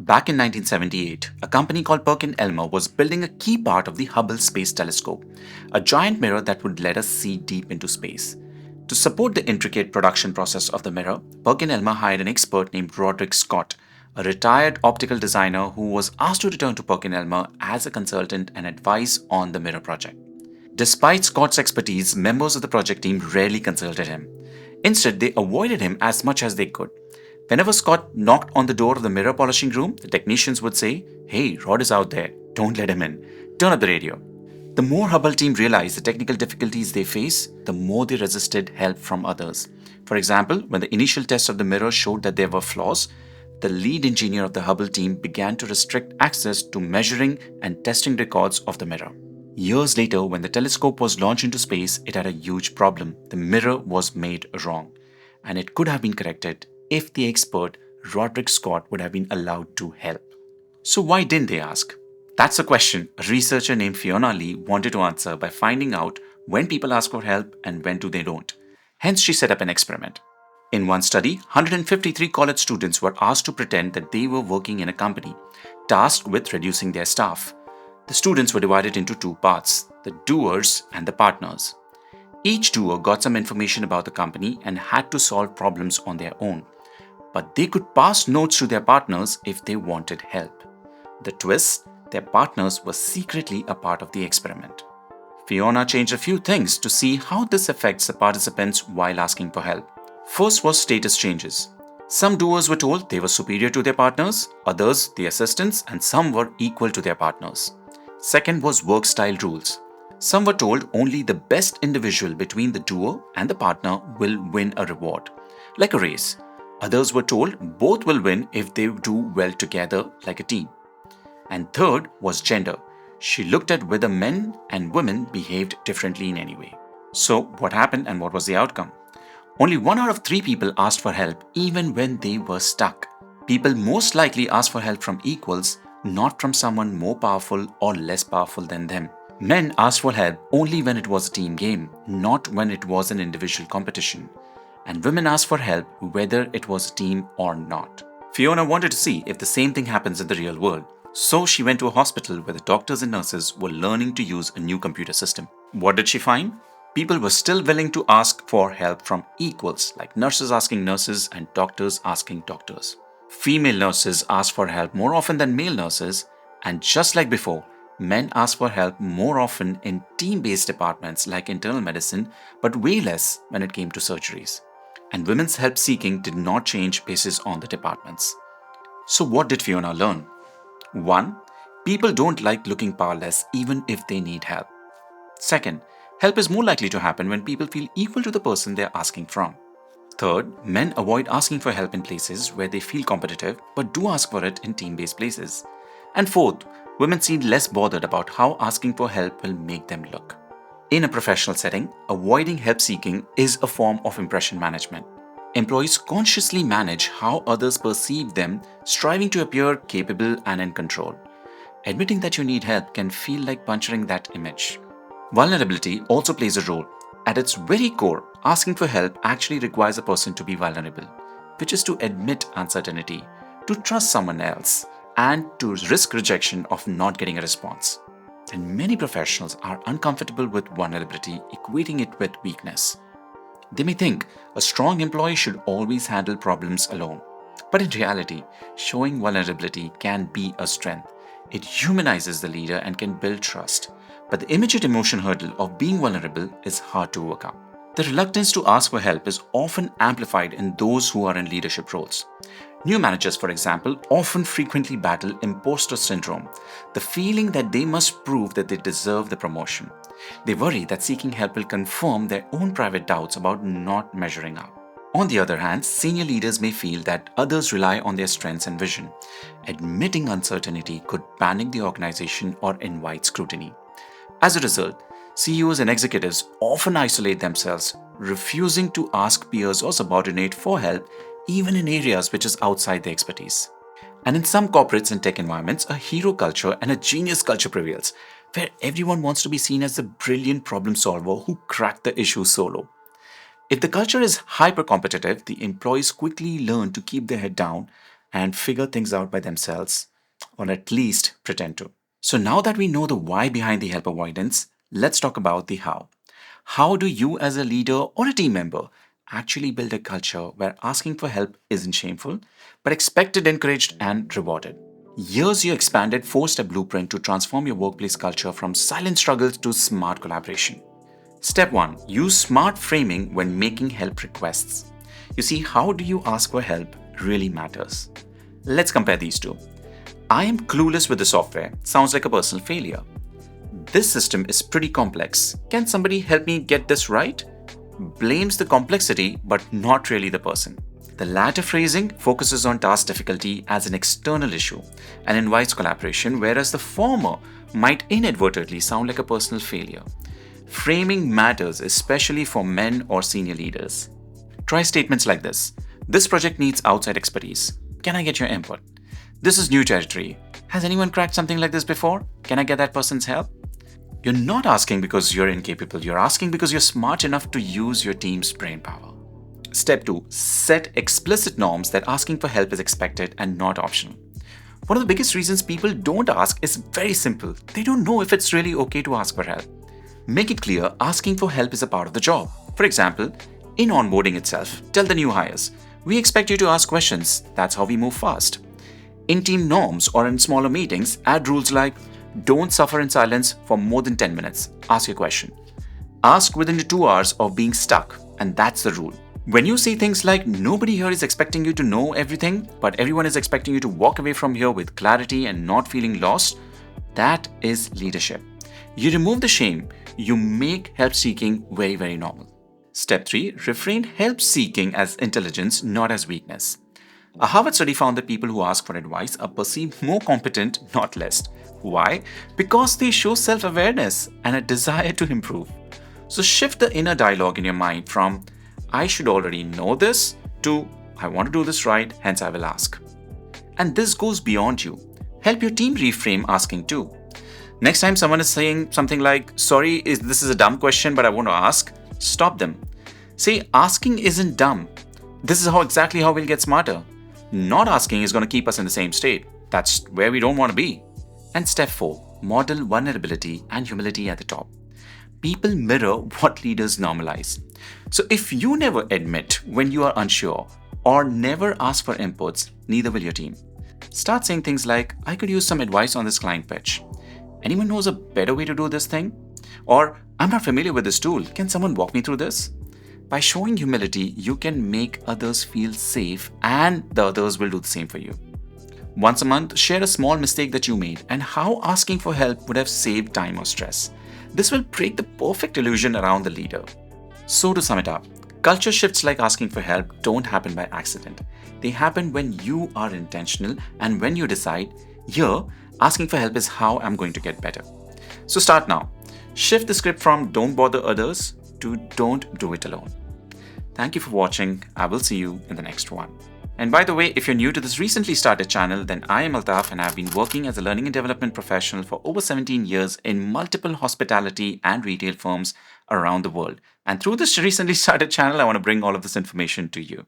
Back in 1978, a company called Perkin-Elmer was building a key part of the Hubble Space Telescope, a giant mirror that would let us see deep into space. To support the intricate production process of the mirror, Perkin-Elmer hired an expert named Roderick Scott, a retired optical designer who was asked to return to Perkin-Elmer as a consultant and advise on the mirror project. Despite Scott's expertise, members of the project team rarely consulted him. Instead, they avoided him as much as they could. Whenever Scott knocked on the door of the mirror polishing room, the technicians would say, "Hey, Rod is out there. Don't let him in. Turn up the radio." The more Hubble team realized the technical difficulties they face, the more they resisted help from others. For example, when the initial test of the mirror showed that there were flaws, the lead engineer of the Hubble team began to restrict access to measuring and testing records of the mirror. Years later, when the telescope was launched into space, it had a huge problem. The mirror was made wrong, and it could have been corrected if the expert, Roderick Scott, would have been allowed to help. So why didn't they ask? That's a question a researcher named Fiona Lee wanted to answer by finding out when people ask for help and when they don't. Hence, she set up an experiment. In one study, 153 college students were asked to pretend that they were working in a company, tasked with reducing their staff. The students were divided into two parts, the doers and the partners. Each doer got some information about the company and had to solve problems on their own, but they could pass notes to their partners if they wanted help. The twist, their partners were secretly a part of the experiment. Fiona changed a few things to see how this affects the participants while asking for help. First was status changes. Some doers were told they were superior to their partners, others the assistants, and some were equal to their partners. Second was work style rules. Some were told only the best individual between the doer and the partner will win a reward, like a race. Others were told both will win if they do well together, like a team. And third was gender. She looked at whether men and women behaved differently in any way. So, what happened and what was the outcome? Only 1 out of 3 people asked for help even when they were stuck. People most likely asked for help from equals, not from someone more powerful or less powerful than them. Men asked for help only when it was a team game, not when it was an individual competition. And women asked for help whether it was a team or not. Fiona wanted to see if the same thing happens in the real world. So she went to a hospital where the doctors and nurses were learning to use a new computer system. What did she find? People were still willing to ask for help from equals, like nurses asking nurses and doctors asking doctors. Female nurses asked for help more often than male nurses, and just like before, men asked for help more often in team-based departments like internal medicine, but way less when it came to surgeries. And women's help seeking did not change basis on the departments. So what did Fiona learn? 1. People don't like looking powerless even if they need help. Second, help is more likely to happen when people feel equal to the person they're asking from. Third, men avoid asking for help in places where they feel competitive but do ask for it in team-based places. And fourth, women seem less bothered about how asking for help will make them look. In a professional setting, avoiding help seeking is a form of impression management. Employees consciously manage how others perceive them, striving to appear capable and in control. Admitting that you need help can feel like puncturing that image. Vulnerability also plays a role. At its very core, asking for help actually requires a person to be vulnerable, which is to admit uncertainty, to trust someone else, and to risk rejection of not getting a response. And many professionals are uncomfortable with vulnerability, equating it with weakness. They may think a strong employee should always handle problems alone. But in reality, showing vulnerability can be a strength. It humanizes the leader and can build trust. But the immediate emotion hurdle of being vulnerable is hard to overcome. The reluctance to ask for help is often amplified in those who are in leadership roles. New managers, for example, often frequently battle imposter syndrome, the feeling that they must prove that they deserve the promotion. They worry that seeking help will confirm their own private doubts about not measuring up. On the other hand, senior leaders may feel that others rely on their strengths and vision. Admitting uncertainty could panic the organization or invite scrutiny. As a result, CEOs and executives often isolate themselves, refusing to ask peers or subordinates for help, even in areas which is outside their expertise. And in some corporates and tech environments, a hero culture and a genius culture prevails, where everyone wants to be seen as the brilliant problem solver who cracked the issue solo. If the culture is hyper-competitive, the employees quickly learn to keep their head down and figure things out by themselves, or at least pretend to. So now that we know the why behind the help avoidance, let's talk about the how. How do you, as a leader or a team member, actually build a culture where asking for help isn't shameful, but expected, encouraged, and rewarded? Years you expanded four-step blueprint to transform your workplace culture from silent struggles to smart collaboration. Step 1. Use smart framing when making help requests. You see, how do you ask for help really matters. Let's compare these two. I am clueless with the software sounds like a personal failure. This system is pretty complex. Can somebody help me get this right? Blames the complexity but not really the person. The latter phrasing focuses on task difficulty as an external issue and invites collaboration, whereas the former might inadvertently sound like a personal failure. Framing matters, especially for men or senior leaders. Try statements like this. This project needs outside expertise. Can I get your input? This is new territory. Has anyone cracked something like this before? Can I get that person's help? You're not asking because you're incapable. You're asking because you're smart enough to use your team's brain power. Step 2. Set explicit norms that asking for help is expected and not optional. One of the biggest reasons people don't ask is very simple. They don't know if it's really okay to ask for help. Make it clear asking for help is a part of the job. For example, in onboarding itself, tell the new hires, we expect you to ask questions. That's how we move fast. In team norms or in smaller meetings, add rules like don't suffer in silence for more than 10 minutes. Ask your question. Ask within the 2 hours of being stuck, and that's the rule. When you say things like nobody here is expecting you to know everything, but everyone is expecting you to walk away from here with clarity and not feeling lost, that is leadership. You remove the shame. You make help seeking very, very normal. Step 3. Refrain help seeking as intelligence, not as weakness. A Harvard study found that people who ask for advice are perceived more competent, not less. Why? Because they show self-awareness and a desire to improve. So shift the inner dialogue in your mind from I should already know this to I want to do this right, hence I will ask. And this goes beyond you. Help your team reframe asking too. Next time someone is saying something like, sorry, this is a dumb question, but I want to ask, stop them. Say, asking isn't dumb. This is exactly how we'll get smarter. Not asking is going to keep us in the same state. That's where we don't want to be. And step 4, model vulnerability and humility at the top. People mirror what leaders normalize. So if you never admit when you are unsure or never ask for inputs, neither will your team. Start saying things like, I could use some advice on this client pitch. Anyone knows a better way to do this thing? Or, I'm not familiar with this tool. Can someone walk me through this? By showing humility, you can make others feel safe and the others will do the same for you. Once a month, share a small mistake that you made and how asking for help would have saved time or stress. This will break the perfect illusion around the leader. So to sum it up, culture shifts like asking for help don't happen by accident. They happen when you are intentional and when you decide, here, asking for help is how I'm going to get better. So start now. Shift the script from don't bother others to don't do it alone. Thank you for watching. I will see you in the next one. And by the way, if you're new to this recently started channel, then I am Altaf and I've been working as a learning and development professional for over 17 years in multiple hospitality and retail firms around the world. And through this recently started channel, I want to bring all of this information to you.